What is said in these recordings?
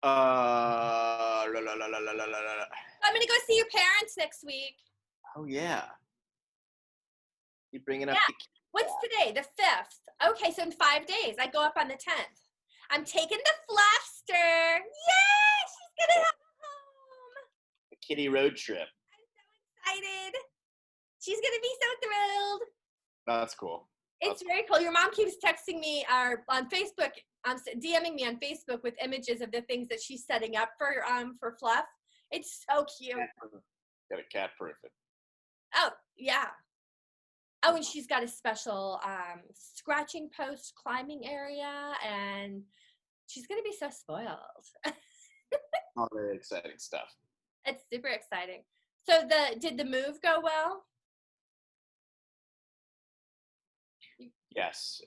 La, la, la, la, la, la, la, la. I'm going to go see your parents next week. Oh yeah. You bringing up Yeah. the What's today? The 5th. Okay, so in 5 days. I go up on the 10th. I'm taking the Fluffster. Yay! She's going to have a home. kitty road trip? Excited. She's going to be so thrilled. That's cool. It's very cool. Your mom keeps texting me on Facebook, DMing me on Facebook with images of the things that she's setting up for Fluff. It's so cute. Got a cat proof it. Oh, yeah. Oh, and she's got a special scratching post climbing area, and she's going to be so spoiled. All very exciting stuff. It's super exciting. So did the move go well? Yes,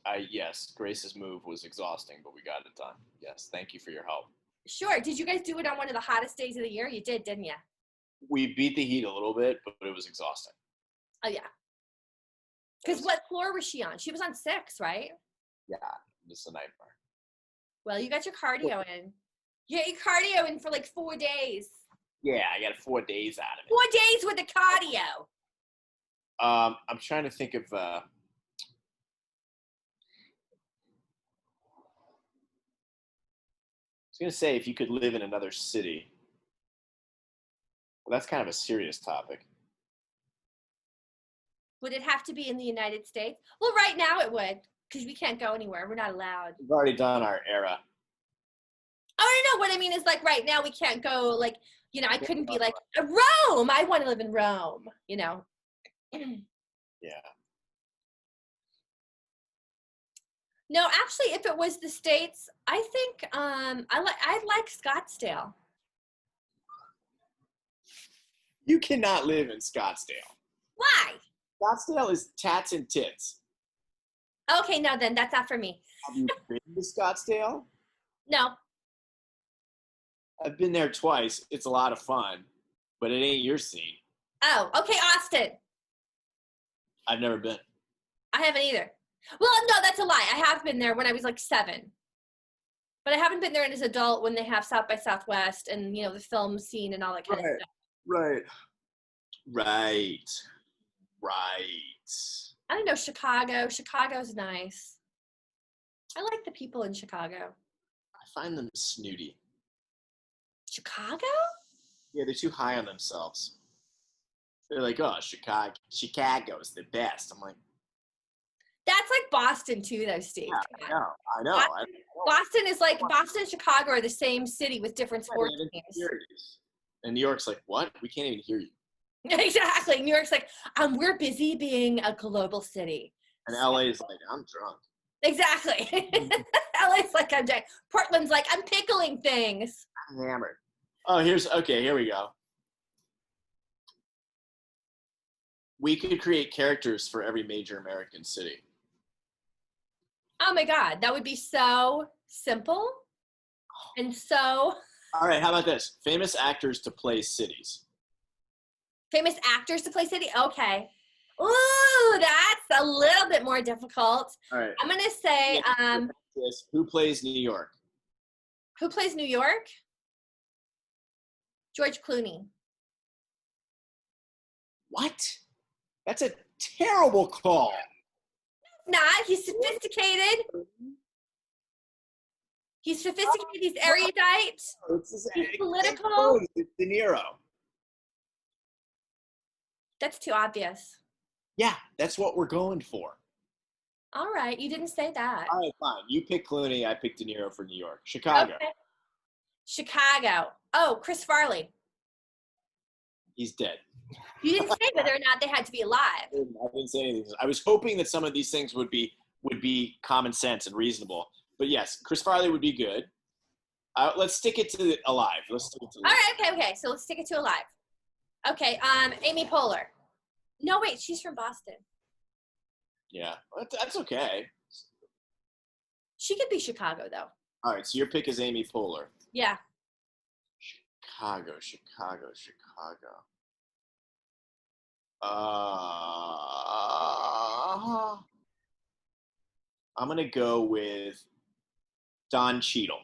Grace's move was exhausting, but we got it done. Yes, thank you for your help. Sure. Did you guys do it on one of the hottest days of the year? You did, didn't you? We beat the heat a little bit, but it was exhausting. Oh, yeah. Because what floor was she on? She was on 6, right? Yeah, it's a nightmare. Well, you got your cardio in. You got your cardio in for like 4 days. Yeah, I got 4 days out of it. 4 days with the cardio. I'm trying to think of I was going to say if you could live in another city. Well, that's kind of a serious topic. Would it have to be in the United States? Well, right now it would, because we can't go anywhere. We're not allowed. We've already done our era. Oh, I know. What I mean is, like, right now we can't go, like, I couldn't be like, Rome. I want to live in Rome, Yeah. No, actually, if it was the States, I think I like Scottsdale. You cannot live in Scottsdale. Why? Scottsdale is tats and tits. Okay, no, then that's not for me. Have you been to Scottsdale? No. I've been there twice. It's a lot of fun, but it ain't your scene. Oh, okay, Austin. I've never been. I haven't either. Well, no, that's a lie. I have been there when I was like 7. But I haven't been there as an adult when they have South by Southwest and, the film scene and all that kind of stuff. Right. I don't know, Chicago. Chicago's nice. I like the people in Chicago. I find them snooty. Chicago? Yeah, they're too high on themselves. They're like, oh, Chicago's the best. I'm like, that's like Boston too, though, Steve. Yeah, I know. Boston is like, Boston and Chicago are the same city with different sports teams. And New York's like, what? We can't even hear you. Exactly. New York's like, we're busy being a global city. And LA's like, I'm drunk. Exactly. LA's like, I'm drunk. Portland's like, I'm pickling things. I'm hammered. Oh, here we go. We could create characters for every major American city. Oh my God, that would be so simple and so. All right, how about this? Famous actors to play cities. Famous actors to play city? Okay. Ooh, that's a little bit more difficult. All right. I'm going to say. Who plays New York? Who plays New York? George Clooney. What? That's a terrible call. Not. He's sophisticated. He's erudite. He's political. It's De Niro. That's too obvious. Yeah, that's what we're going for. All right, you didn't say that. All right, fine. You pick Clooney, I pick De Niro for New York. Chicago. Okay. Chicago. Oh, Chris Farley. He's dead. You didn't say whether or not they had to be alive. I didn't say anything. I was hoping that some of these things would be common sense and reasonable. But yes, Chris Farley would be good. Let's stick it to alive. All right, okay. So let's stick it to alive. Okay, Amy Poehler. No, wait, she's from Boston. Yeah, that's okay. She could be Chicago, though. All right, so your pick is Amy Poehler. Yeah. Chicago. I'm going to go with Don Cheadle.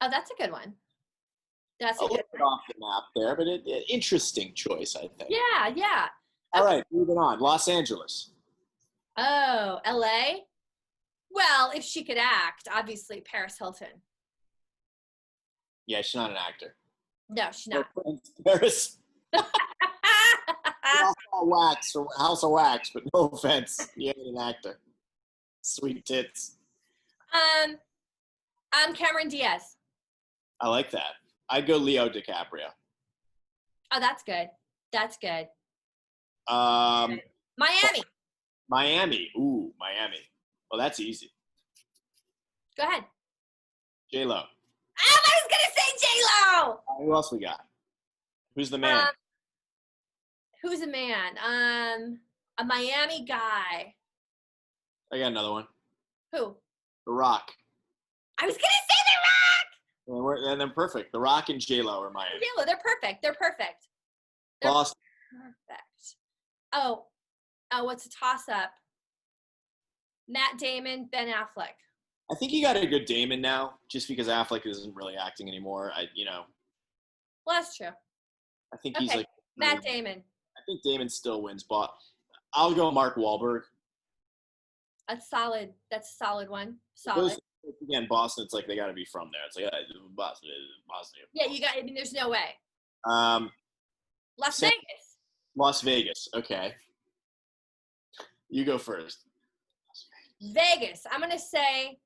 Oh, that's a good one. That's A a good little bit one. off the map there, but an interesting choice, I think. Yeah, yeah. All Okay. right, moving on. Los Angeles. Oh, LA? Well, if she could act, obviously Paris Hilton. Yeah, she's not an actor. No, she's No not. offense, Paris. Wax or House of Wax, but no offense. You ain't an actor. Sweet tits. I'm Cameron Diaz. I like that. I'd go Leo DiCaprio. Oh, that's good. That's good. Um, Miami. Miami. Ooh, Miami. Well, that's easy. Go ahead. J-Lo. I was gonna say J-Lo. Who else we got? Who's the man? Who's a man? A Miami guy. I got another one. Who? The Rock. I was gonna say The Rock. And then perfect. The Rock and J-Lo are Miami. J-Lo. They're perfect. They're perfect. They're Boston. perfect. Oh, what's a toss-up? Matt Damon, Ben Affleck. I think you got a good Damon now, just because Affleck isn't really acting anymore. Well, that's true. I think he's Okay. like Matt Damon. I think Damon still wins, but I'll go Mark Wahlberg. That's solid. That's a solid one. Solid. Again, Boston. It's like they got to be from there. It's like Boston. Yeah, you got. I mean, there's no way. Las Vegas. Vegas. Las Vegas. Okay, you go first. Vegas. I'm gonna say.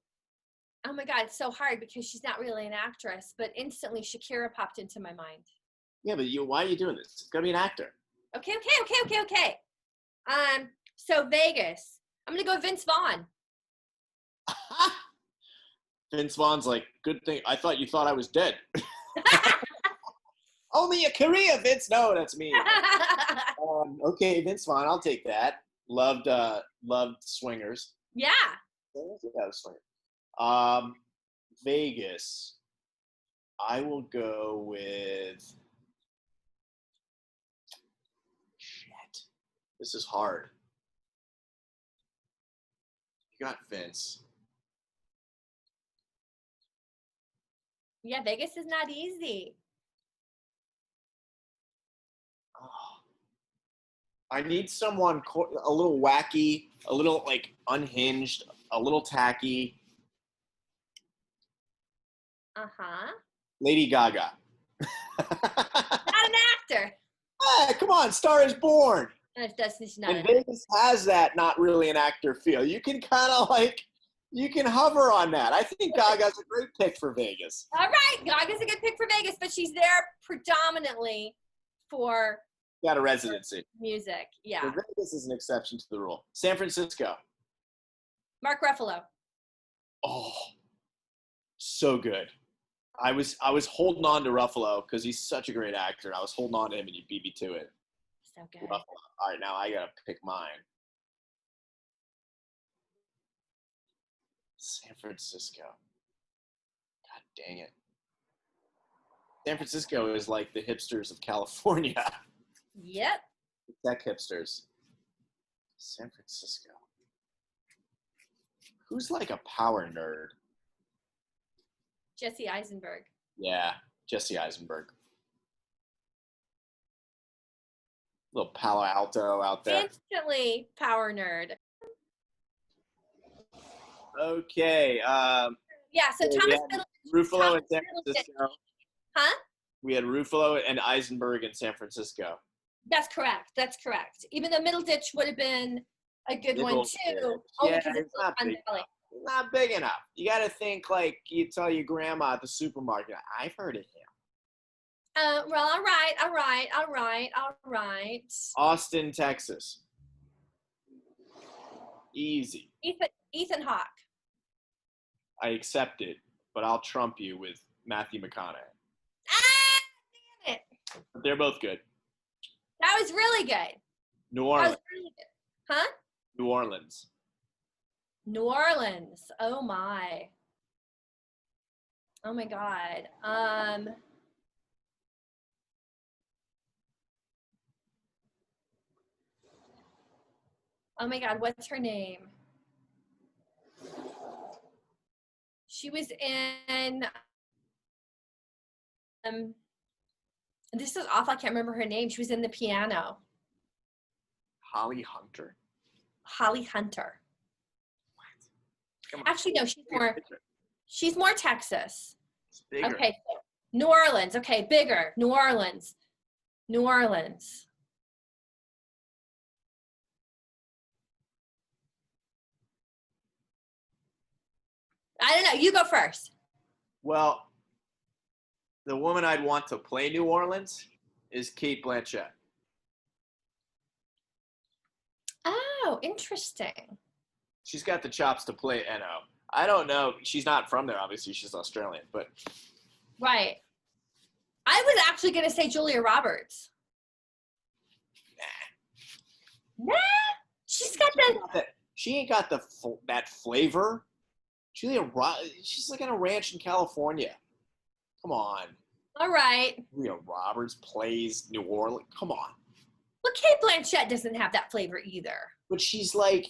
Oh my God, it's so hard because she's not really an actress, but instantly Shakira popped into my mind. Yeah, but why are you doing this? It's gotta be an actor. Okay. So Vegas. I'm gonna go Vince Vaughn. Vince Vaughn's like, good thing. I thought you thought I was dead. Only a career, Vince. No, that's me. Okay, Vince Vaughn. I'll take that. Loved Swingers. Yeah. Yeah, Swingers. Vegas. I will go with. Shit. This is hard. You got Vince. Yeah, Vegas is not easy. Oh. I need someone a little wacky, a little like unhinged, a little tacky. Lady Gaga. Not an actor. Hey, come on, Star is Born. That's not And Vegas has that not really an actor feel. You can kind of you can hover on that. I think Gaga's a great pick for Vegas. All right, Gaga's a good pick for Vegas, but she's there predominantly for Got a residency. Music, yeah. So Vegas is an exception to the rule. San Francisco. Mark Ruffalo. Oh, so good. I was holding on to Ruffalo because he's such a great actor. And I was holding on to him, and you beat me to it. So good. Ruffalo. All right, now I gotta pick mine. San Francisco. God dang it. San Francisco is like the hipsters of California. Yep. Tech hipsters. San Francisco. Who's like a power nerd? Jesse Eisenberg. Yeah, Jesse Eisenberg. Little Palo Alto out there. Instantly power nerd. Okay. Yeah, so Thomas Ruffalo in San Francisco. Huh? We had Ruffalo and Eisenberg in San Francisco. That's correct. That's correct. Even the Middle Ditch would have been a good one too. Yeah, it's not big enough. You got to think like you tell your grandma at the supermarket. I've heard of him. Well, all right. Austin, Texas. Easy. Ethan Hawke. I accept it, but I'll trump you with Matthew McConaughey. Damn it. They're both good. That was really good. New Orleans. That was really good. Huh? New Orleans. New Orleans. Oh my. Oh my God. Oh my God, what's her name? She was in This is awful. I can't remember her name. She was in The Piano. Holly Hunter. Holly Hunter. Come on. Actually, no, she's more Texas. It's bigger. Okay, so New Orleans. Okay, bigger. New Orleans. New Orleans. I don't know. You go first. Well, the woman I'd want to play New Orleans is Cate Blanchett. Oh, interesting. She's got the chops to play N.O. I don't know. She's not from there, obviously. She's Australian, but Right. I was actually going to say Julia Roberts. Nah. She's got the... She ain't got that flavor. She's like on a ranch in California. Come on. All right. Julia Roberts plays New Orleans. Come on. Well, Cate Blanchett doesn't have that flavor either. But she's like,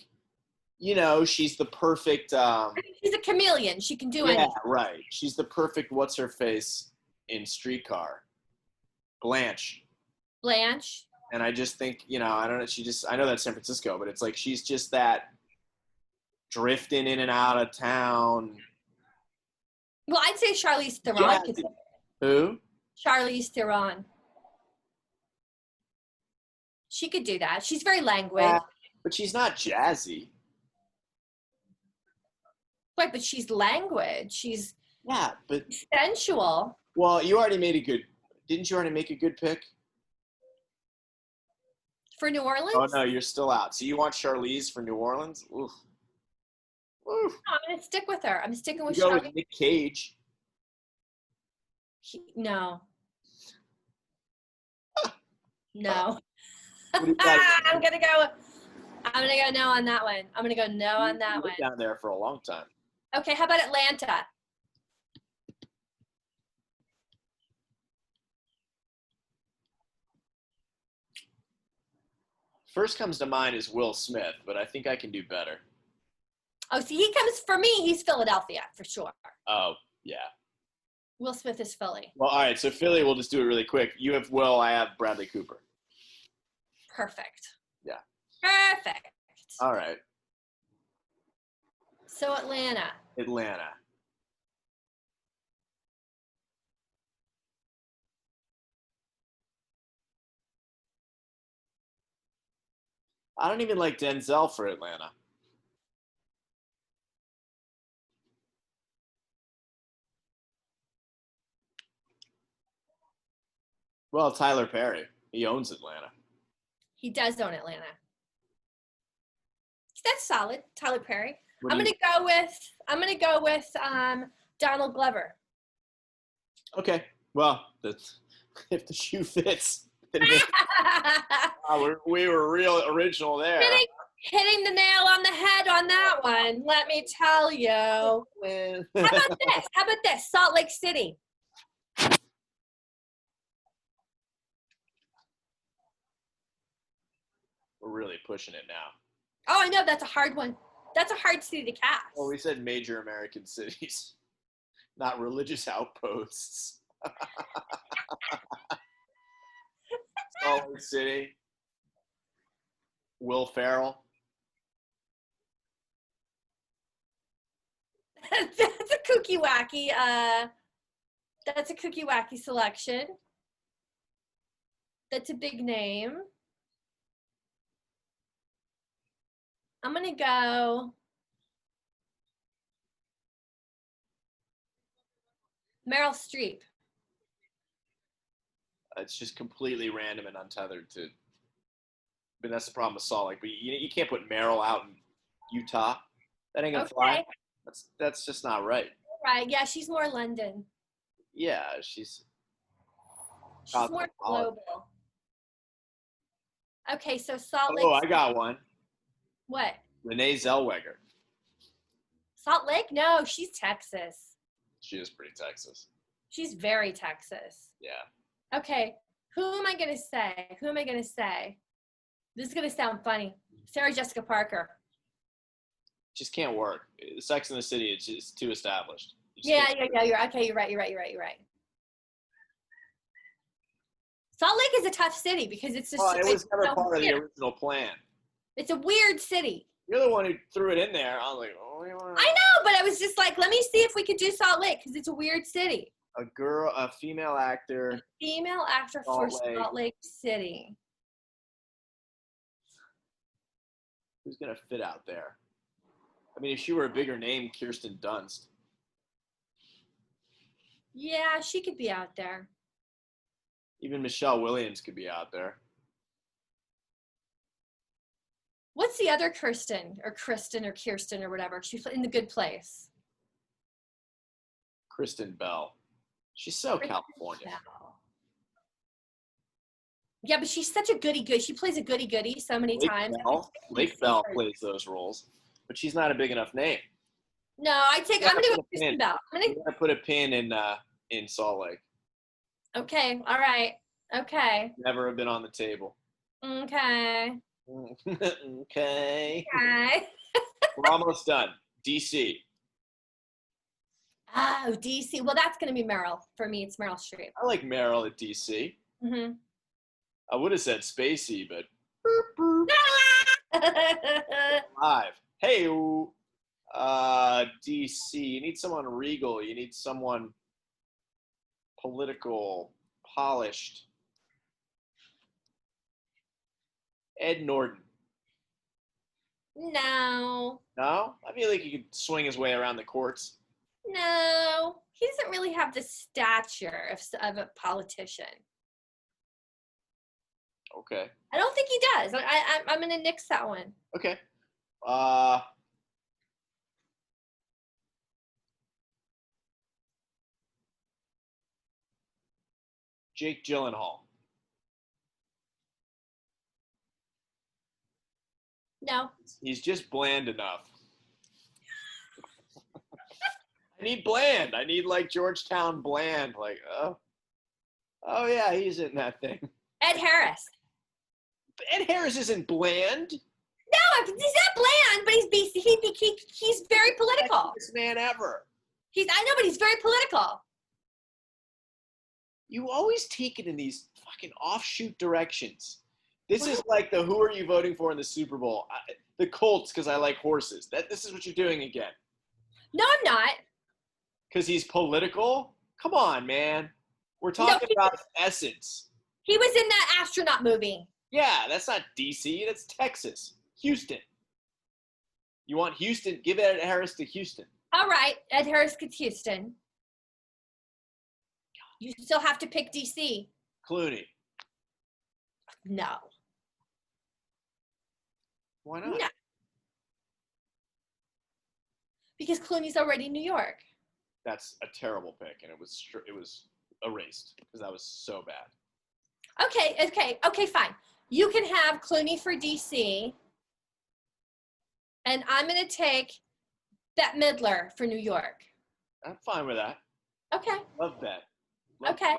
she's the perfect. She's a chameleon. She can do anything. Yeah, right. She's the perfect what's her face in Streetcar. Blanche. And I just think, I don't know. I know that's San Francisco, but it's like she's just that drifting in and out of town. Well, I'd say Charlize Theron. Yeah. Who? Charlize Theron. She could do that. She's very languid. But she's not jazzy. Right, but she's languid. She's but sensual. Well, didn't you already make a good pick? For New Orleans? Oh, no, you're still out. So you want Charlize for New Orleans? Oof. Oof. No, I'm going to stick with her. I'm sticking with Charlize. Charlize. With Nick Cage. No. No. What do you got? I'm gonna go no on that one. I'm gonna go no on that one. Down there for a long time. Okay, how about Atlanta? First comes to mind is Will Smith, but I think I can do better. Oh, see, he's Philadelphia for sure. Oh, yeah. Will Smith is Philly. Well, all right, so Philly, we'll just do it really quick. You have Will, I have Bradley Cooper. Perfect. Yeah. Perfect. All right. So Atlanta. I don't even like Denzel for Atlanta. Well, Tyler Perry. He owns Atlanta. He does own Atlanta. That's solid, Tyler Perry. I'm gonna go with Donald Glover. Okay. Well, if the shoe fits. We were real original there. Hitting the nail on the head on that one. Let me tell you. How about this? Salt Lake City. We're really pushing it now. Oh, I know. That's a hard one. That's a hard city to cast. Well, we said major American cities, not religious outposts. Salt Lake City. Will Ferrell. That's a kooky wacky. That's a kooky wacky selection. That's a big name. I'm gonna go Meryl Streep. It's just completely random and untethered to. But that's the problem with Salt Lake. But you can't put Meryl out in Utah. That ain't gonna fly. That's just not right. Right? Yeah, she's more London. Yeah, she's more global. Okay, so Salt Lake. Oh, I got one. What? Renee Zellweger. Salt Lake? No, she's Texas. She is pretty Texas. She's very Texas. Yeah. Okay, who am I gonna say? This is gonna sound funny. Sarah Jessica Parker. Just can't work. Sex in the City is just too established. Yeah. You're right. Salt Lake is a tough city because it's just. Well, it was never part of the original plan. It's a weird city. You're the one who threw it in there. I was like, oh, I know, but I was just like, let me see if we could do Salt Lake because it's a weird city. A female actor. A female actor for Salt Lake City. Who's gonna fit out there? I mean, if she were a bigger name, Kirsten Dunst. Yeah, she could be out there. Even Michelle Williams could be out there. What's the other Kirsten or whatever? She's in The Good Place. Kristen Bell. She's so California. Bell. Yeah, but she's such a goody-goody. She plays a goody-goody so many times. Lake Bell plays those roles, but she's not a big enough name. No, I'm going to go Kristen Bell. I'm going to put a pin in Salt Lake. Okay, all right. Okay. Never have been on the table. Okay. Okay. We're almost done. DC. Oh, DC. Well, that's going to be Meryl. For me, it's Meryl Streep. I like Meryl at DC. Mm-hmm. I would have said Spacey, but live. Hey, DC. You need someone regal. You need someone political, polished. Ed Norton. No. No? I feel like he could swing his way around the courts. No. He doesn't really have the stature of a politician. Okay. I don't think he does. I'm going to nix that one. Okay. Jake Gyllenhaal. No. He's just bland enough. I need bland. I need like Georgetown bland. Like, oh yeah, he's in that thing. Ed Harris. Ed Harris isn't bland. No, he's not bland, but he's very political. This man ever. I know, but he's very political. You always take it in these fucking offshoot directions. This is like the who are you voting for in the Super Bowl? The Colts because I like horses. This is what you're doing again. No, I'm not. Because he's political? Come on, man. We're talking about essence. He was in that astronaut movie. Yeah, that's not DC. That's Texas. Houston. You want Houston? Give Ed Harris to Houston. All right. Ed Harris gets Houston. You still have to pick DC. Clooney. No. Why not? No. Because Clooney's already in New York. That's a terrible pick, and it was erased because that was so bad. Okay, fine. You can have Clooney for DC, and I'm going to take Bette Midler for New York. I'm fine with that. Okay. Love Bette. Okay.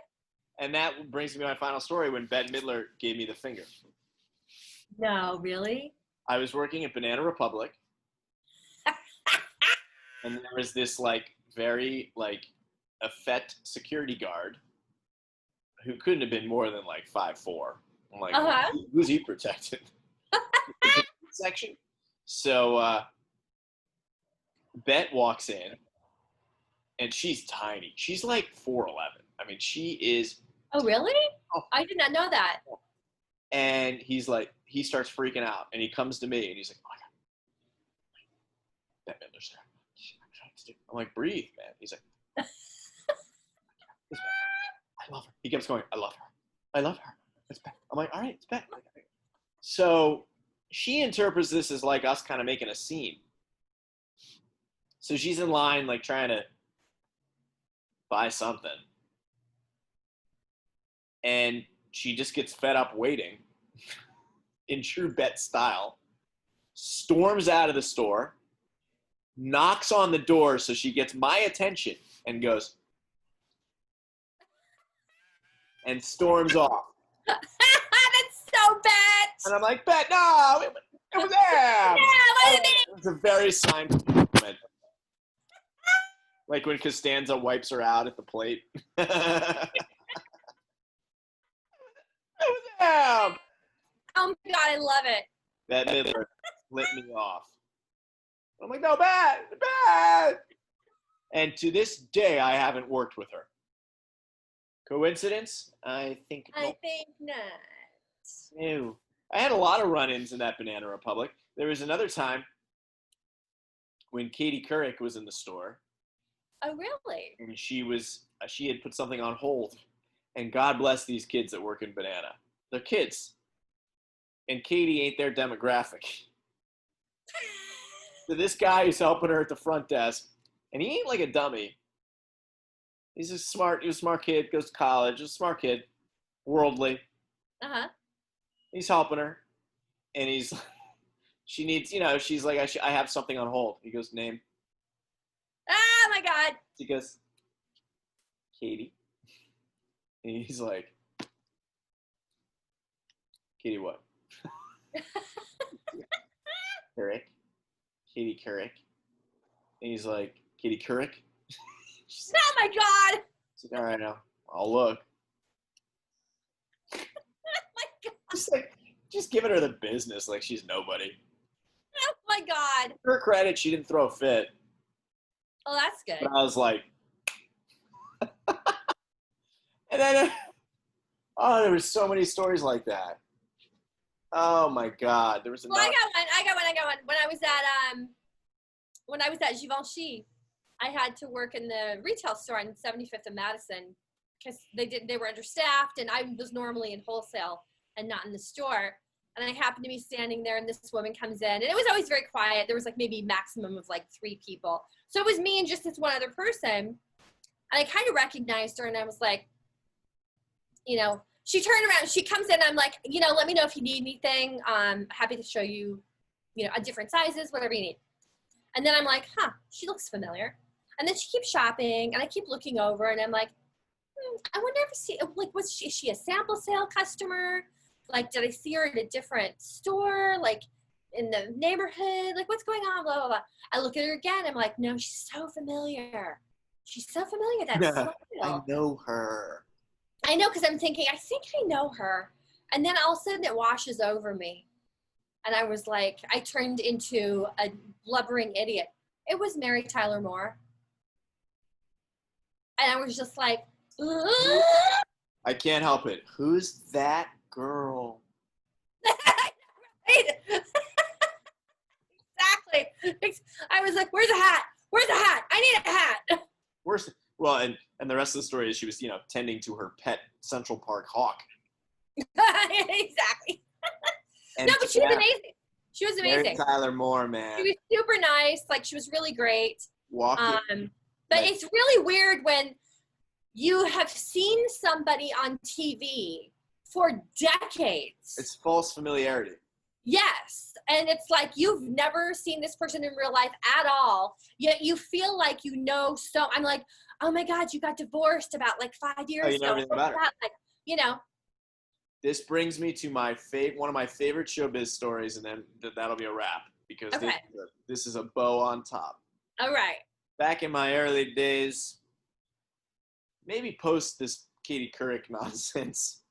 And that brings me to my final story when Bette Midler gave me the finger. No, really? I was working at Banana Republic, and there was this very effete security guard who couldn't have been more than 5'4". I'm like, who's he protecting? Section. So Bette walks in, and she's tiny. She's like 4'11". I mean, she is. Oh, really? Oh. I did not know that. And he starts freaking out, and he comes to me, and he's like, "Oh my God, Bette Midler's there." I'm like, "Breathe, man." He's like, "I love her." He keeps going, "I love her. I love her. It's Bette." I'm like, "All right, it's Bette." So she interprets this as us kind of making a scene. So she's in line, trying to buy something. And she just gets fed up waiting in true Bette style, storms out of the store, knocks on the door so she gets my attention and goes, and storms off. That's so bad. And I'm like, Bette, no, it was there. It was a very scientific moment. Like when Costanza wipes her out at the plate. bam. Oh my God, I love it. Bette Midler lit me off. I'm like, no, Bette. And to this day, I haven't worked with her. Coincidence? I think not. No. I had a lot of run-ins in that Banana Republic. There was another time when Katie Couric was in the store. Oh, really? And she had put something on hold. And God bless these kids that work in Banana. They're kids. And Katie ain't their demographic. So this guy who's helping her at the front desk, and he ain't like a dummy. He was a smart kid, goes to college, a smart kid, worldly. Uh-huh. He's helping her. And she needs, she's like, I have something on hold. He goes, name. Oh my God. She goes, Katie. And he's like, Katie what? Couric. Katie Couric. And he's like, Katie Couric? Oh my God. She's like, all right now, I'll look. Oh my God. Just giving her the business like she's nobody. Oh my God. To her credit, she didn't throw a fit. Oh, that's good. But I was like, and then, there were so many stories like that. Oh my God, there was. Well, I got one. When I was at Givenchy, I had to work in the retail store on 75th and Madison because they were understaffed, and I was normally in wholesale and not in the store. And I happened to be standing there, and this woman comes in, and it was always very quiet. There was like maybe maximum of like 3 people. So it was me and just this one other person. And I kind of recognized her, and I was like, she turned around, she comes in, and I'm like, let me know if you need anything. I'm happy to show you, different sizes, whatever you need. And then I'm like, she looks familiar. And then she keeps shopping, and I keep looking over, and I'm like, I wonder if is she a sample sale customer? Like, did I see her at a different store? Like, in the neighborhood? Like, what's going on? Blah, blah, blah. I look at her again. I'm like, no, she's so familiar. She's so familiar. That's smile. I know her. I know, because I'm thinking, I think I know her. And then all of a sudden it washes over me. And I was like, I turned into a blubbering idiot. It was Mary Tyler Moore. And I was just like, I can't help it. Who's that girl? Exactly. I was like, where's the hat? Where's the hat? I need a hat. And the rest of the story is she was, tending to her pet Central Park hawk. Exactly. No, but she was amazing. She was amazing. Mary Tyler Moore, man. She was super nice. Like, she was really great. Walking. But it's really weird when you have seen somebody on TV for decades. It's false familiarity. Yes. And it's like you've never seen this person in real life at all, yet you feel like so. I'm like, oh my God, you got divorced about like 5 years ago. About like, This brings me to one of my favorite showbiz stories, and then that'll be a wrap, because this is a bow on top. All right. Back in my early days, maybe post this Katie Couric nonsense,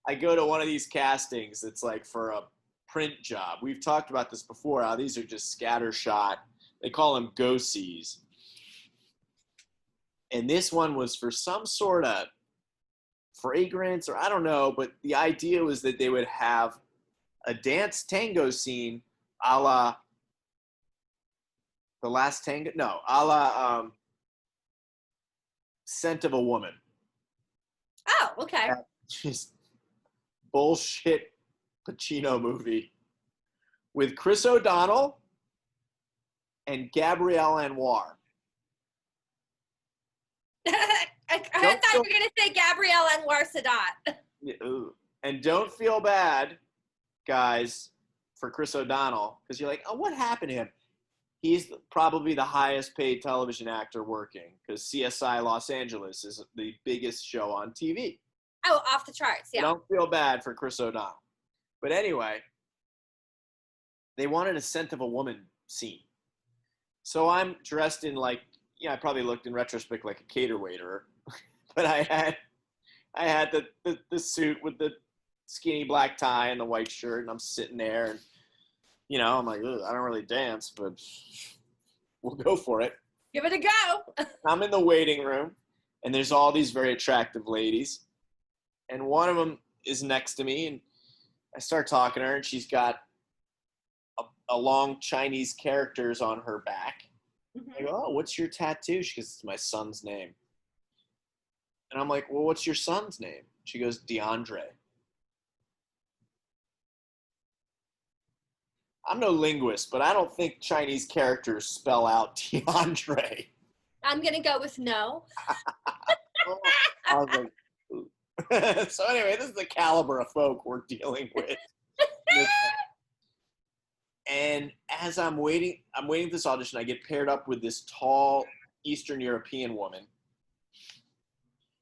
I go to one of these castings that's like for a print job. We've talked about this before, how these are just scattershot. They call them go-sees. And this one was for some sort of fragrance, or I don't know, but the idea was that they would have a dance tango scene a la The Last Tango, a la Scent of a Woman. Oh, okay. Just bullshit Pacino movie with Chris O'Donnell and Gabrielle Anwar. I thought you were going to say Gabrielle Anwar Sadat. And don't feel bad, guys, for Chris O'Donnell, because you're like, oh, what happened to him? He's probably the highest paid television actor working, because CSI Los Angeles is the biggest show on TV. Oh, off the charts, yeah. So don't feel bad for Chris O'Donnell. But anyway, they wanted a Scent of a Woman scene. So I'm dressed in I probably looked in retrospect like a cater waiter, but I had the suit with the skinny black tie and the white shirt, and I'm sitting there, and I'm like, ugh, I don't really dance, but we'll go for it. Give it a go. I'm in the waiting room, and there's all these very attractive ladies, and one of them is next to me, and I start talking to her, and she's got a long Chinese characters on her back. Mm-hmm. I go, oh, what's your tattoo? She goes, it's my son's name. And I'm like, well, what's your son's name? She goes, DeAndre. I'm no linguist, but I don't think Chinese characters spell out DeAndre. I'm going to go with no. I was like, ooh. So anyway, this is the caliber of folk we're dealing with. And as I'm waiting for this audition, I get paired up with this tall Eastern European woman.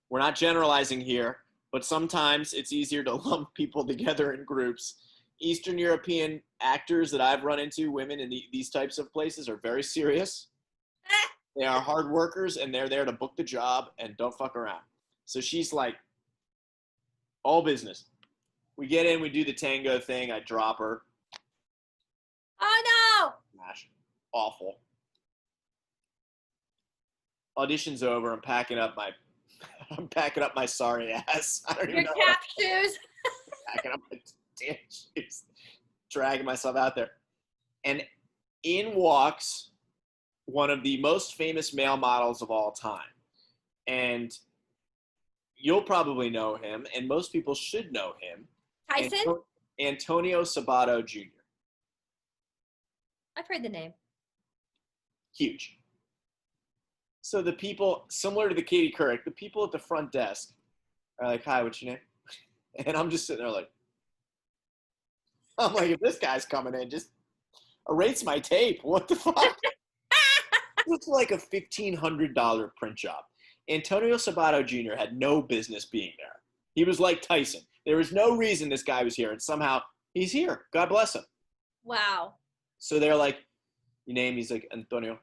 We're not generalizing here, but sometimes it's easier to lump people together in groups. Eastern European actors that I've run into, women in these types of places, are very serious. They are hard workers, and they're there to book the job and don't fuck around. So she's like, all business. We get in, we do the tango thing, I drop her. Oh, no! Gosh, awful. Audition's over, I'm packing up my sorry ass. I don't even know. Your tap shoes. Packing up my damn shoes. Dragging myself out there. And in walks one of the most famous male models of all time. And you'll probably know him, and most people should know him. Tyson? Antonio Sabato Jr. I've heard the name. Huge. So the people, similar to the Katie Couric, the people at the front desk are like, hi, what's your name? And I'm just sitting there like, if this guy's coming in, just erase my tape. What the fuck? It's like a $1,500 print job. Antonio Sabato Jr. had no business being there. He was like Tyson. There was no reason this guy was here, and somehow he's here. God bless him. Wow. So they're like, your name? He's like, Antonio.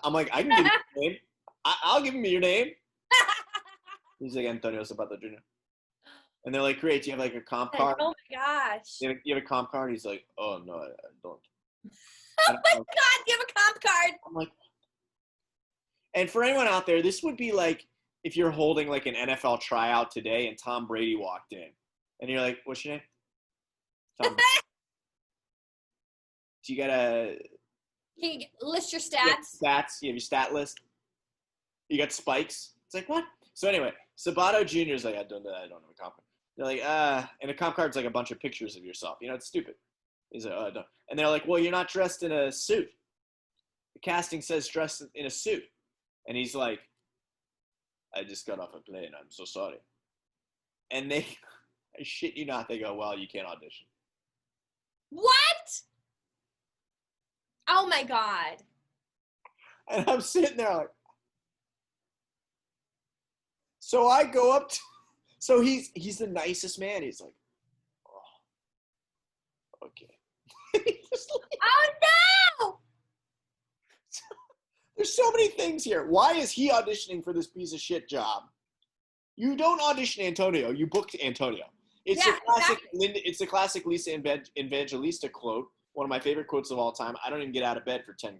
I'm like, I can give you your name. I'll give him your name. He's like, Antonio Sabato Jr. And they're like, great, do you have like a comp card? Oh my gosh. You have a comp card? He's like, oh, no, I don't. Oh my God, you have a comp card. I'm like, and for anyone out there, this would be like if you're holding like an NFL tryout today and Tom Brady walked in. And you're like, what's your name? Tom Brady. Do you got a... Can you list your stats? Stats. You have your stat list. You got spikes. It's like, what? So anyway, Sabato Jr. is like, I don't have a comp card. They're like, and a comp card's like a bunch of pictures of yourself. It's stupid. He's like, I don't. And they're like, well, you're not dressed in a suit. The casting says dressed in a suit. And he's like, I just got off a plane. I'm so sorry. And they, I shit you not, they go, well, you can't audition. What? Oh my God. And I'm sitting there like, so I go up to, so he's the nicest man. He's like, oh, okay. Oh no! There's so many things here. Why is he auditioning for this piece of shit job? You don't audition Antonio. You booked Antonio. It's a classic. Exactly. It's a classic Lisa Evangelista quote. One of my favorite quotes of all time. I don't even get out of bed for $10,000.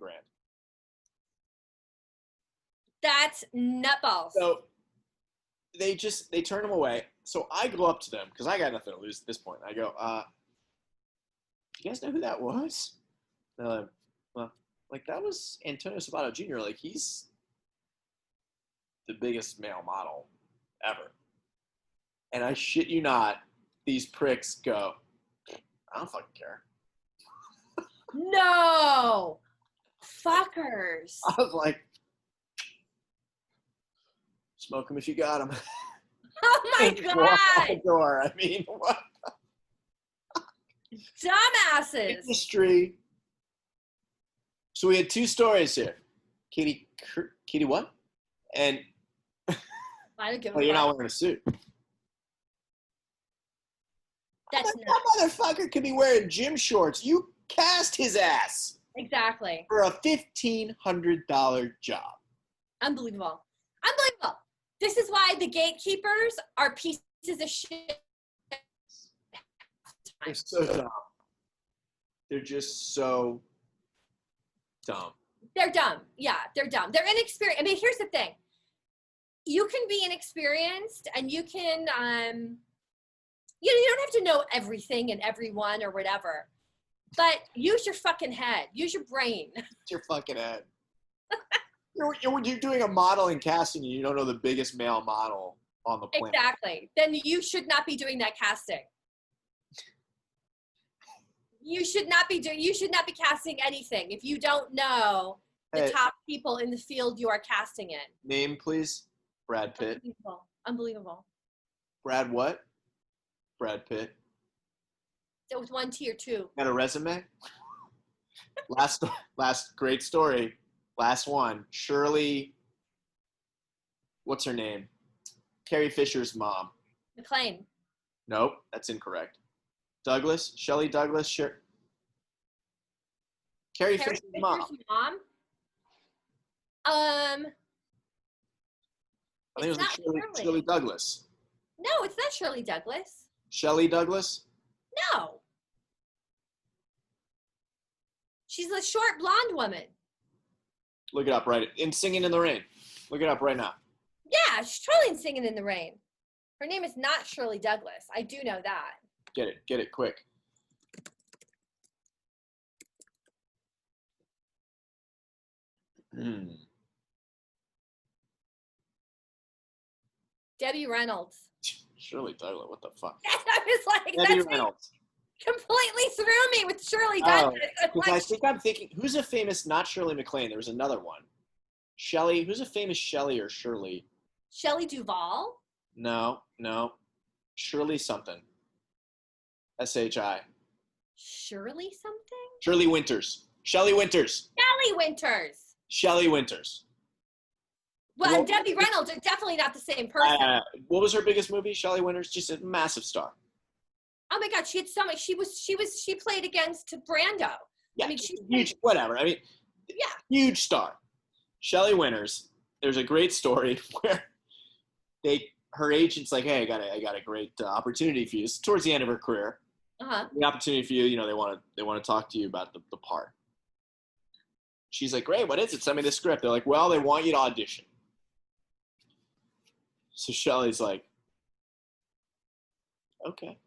That's nutballs. So they turn him away. So I go up to them because I got nothing to lose at this point. I go, you guys know who that was? They're like, well, like that was Antonio Sabato Jr. Like he's the biggest male model ever. And I shit you not, these pricks go, I don't fucking care. No, fuckers. I was like, smoke them if you got them. Oh my God. Walk out the door. I mean, what? Dumbasses. Industry. So we had two stories here. Katie what? And I don't give well, you're not wearing a suit. That's that motherfucker could be wearing gym shorts. You cast his ass. Exactly. For a $1,500 job. Unbelievable. Unbelievable. This is why the gatekeepers are pieces of shit. They're so dumb. They're just so dumb. They're dumb. Yeah, they're dumb. They're inexperienced. I mean, here's the thing. You can be inexperienced and you can, you don't have to know everything and everyone or whatever. But use your fucking head. Use your brain. Use your fucking head. When you're doing a modeling casting and you don't know the biggest male model on the planet. Exactly. Then you should not be doing that casting. You should not be casting anything if you don't know the top people in the field you are casting in. Name, please. Brad Pitt. Unbelievable. Brad what? Brad Pitt. With one T or two. Got a resume? Last great story. Last one. Shirley. What's her name? Carrie Fisher's mom. McLean. Nope, that's incorrect. Douglas. Shelley Douglas. Carrie Fisher's mom. I think it was Shirley Douglas. No, it's not Shirley Douglas. Shelley Douglas? No. She's a short blonde woman. Look it up right in Singing in the Rain. Look it up right now. Yeah, she's totally in Singing in the Rain. Her name is not Shirley Douglas. I do know that. Get it quick. Debbie Reynolds. Shirley Douglas, what the fuck? I was like, Debbie Reynolds. Completely threw me with Shirley Douglas. I'm thinking, who's a famous, not Shirley MacLaine, there was another one. Shelley, who's a famous Shelley or Shirley? Shelley Duvall? No. Shirley something. S-H-I. Shirley something? Shirley Winters. Shelley Winters. Shelley Winters. Well, and Debbie Reynolds are definitely not the same person. What was her biggest movie? Shelley Winters, just a massive star. Oh my God, she had so much. She played against Brando. Yeah, I mean, she's huge. Whatever. I mean, yeah, huge star. Shelley Winters. There's a great story where her agent's like, "Hey, I got a great opportunity for you." It's towards the end of her career. The opportunity for you. They want to talk to you about the part. She's like, "Great, what is it? Send me the script." They're like, "Well, they want you to audition." So Shelley's like, "Okay."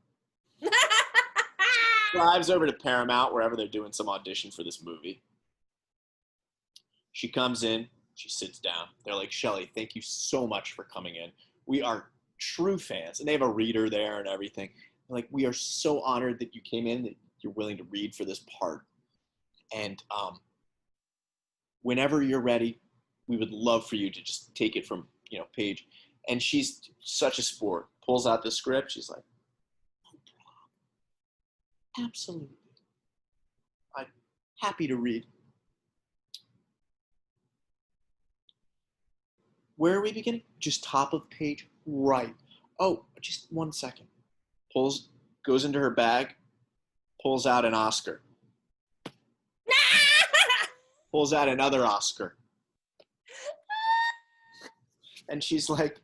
Drives over to Paramount, wherever they're doing some audition for this movie. She comes in, she sits down. They're like, "Shelley, thank you so much for coming in. We are true fans." And they have a reader there and everything. They're like, "We are so honored that you came in, that you're willing to read for this part. And whenever you're ready, we would love for you to just take it from, page." And she's such a sport. Pulls out the script. She's like, "Absolutely. I'm happy to read." Where are we beginning? Just top of page right. Oh, just 1 second. Goes into her bag, pulls out an Oscar. Pulls out another Oscar. And she's like,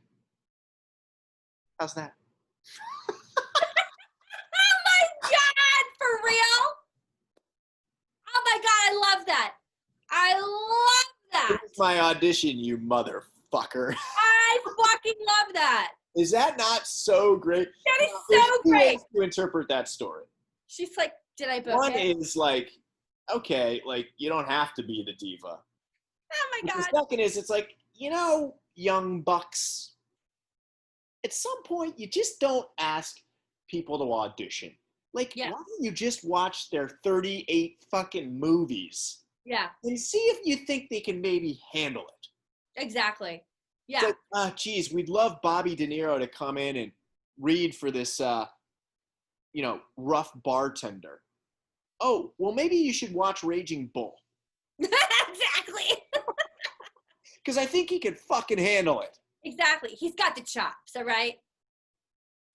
"How's that?" Oh my God, for real? Oh my God, I love that. Here's my audition, you motherfucker. I fucking love that. Is that not so great? That is so great. To interpret that story. She's like, "Did I book One it?" is like, okay, like you don't have to be the diva. Oh my God. The second is, it's like, young bucks, at some point you just don't ask people to audition. Like, why don't you just watch their 38 fucking movies? Yeah. And see if you think they can maybe handle it. Exactly. Yeah. It's like, geez, we'd love Bobby De Niro to come in and read for this, rough bartender. Oh, well, maybe you should watch Raging Bull. Exactly. Because I think he could fucking handle it. Exactly. He's got the chops, all right?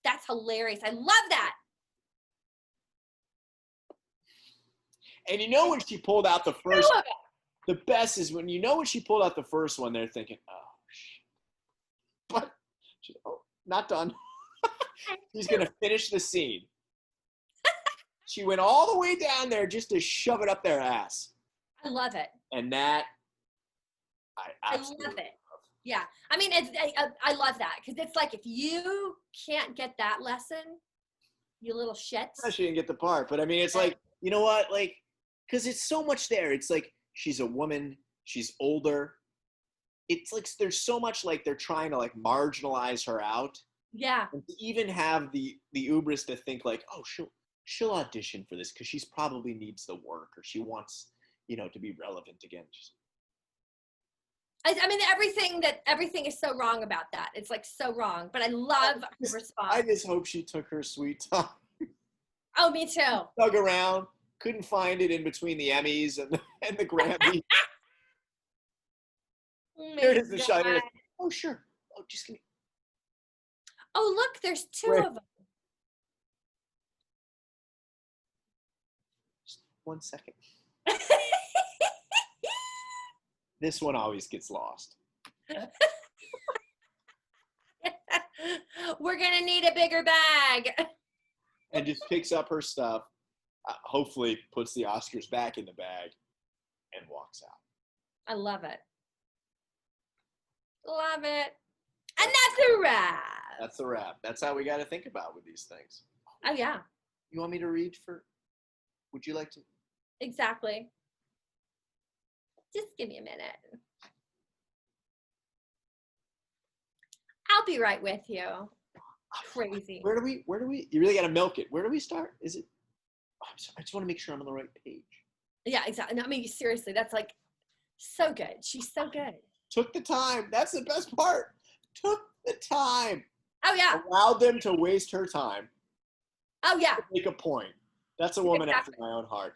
That's hilarious. I love that. And when she pulled out the first, the best is when when she pulled out the first one, they're thinking, "Oh, shit." But, not done. She's going to finish the scene. She went all the way down there just to shove it up their ass. I love it. And that, I love it. Yeah. I mean, I love that because it's like if you can't get that lesson, you little shit. She didn't get the part, but I mean, it's like, you know what? Like, because it's so much there. It's like she's a woman. She's older. It's like there's so much like they're trying to like marginalize her out. Yeah. And to even have the hubris to think like, oh, she'll audition for this because she's probably needs the work or she wants, to be relevant again. I mean, everything is so wrong about that. It's like so wrong, but I love her response. I just hope she took her sweet time. Oh, me too. Dug around, couldn't find it in between the Emmys and the Grammys. Here it is, the Shiner. Oh, sure. Oh, just give me. Oh, look, there's two of them. Just 1 second. This one always gets lost. We're going to need a bigger bag. And just picks up her stuff, hopefully puts the Oscars back in the bag, and walks out. I love it. Love it. And that's a wrap. That's a wrap. That's how we got to think about with these things. Oh, yeah. You want me to read would you like to? Exactly. Just give me a minute. I'll be right with you. Crazy. Where do we, you really got to milk it. Where do we start? Is it, I just want to make sure I'm on the right page. Yeah, exactly. No, I mean, seriously, that's like so good. She's so good. Took the time. That's the best part. Took the time. Oh, yeah. Allowed them to waste her time. Oh, yeah. To make a point. That's a woman after my own heart.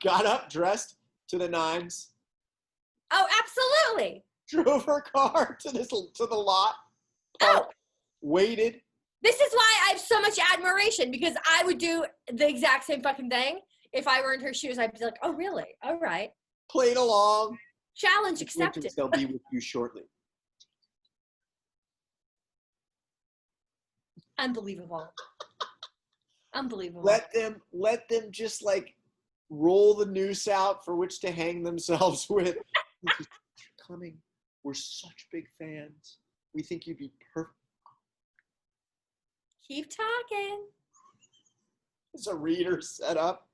Got up, dressed to the nines. Oh, absolutely. Drove her car to the lot. Parked, waited. This is why I have so much admiration because I would do the exact same fucking thing. If I were in her shoes, I'd be like, oh, really? All right. Played along. Challenge accepted. They'll be with you shortly. Unbelievable. Unbelievable. Let them just like roll the noose out for which to hang themselves with. Coming. We're such big fans. We think you'd be perfect. Keep talking. There's a reader set up.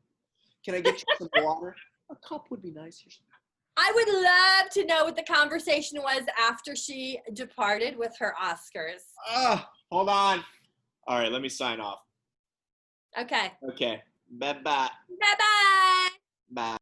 Can I get you some water? A cup would be nice. I would love to know what the conversation was after she departed with her Oscars. Hold on. All right, let me sign off. Okay. Okay. Bye-bye. Bye-bye. Bye.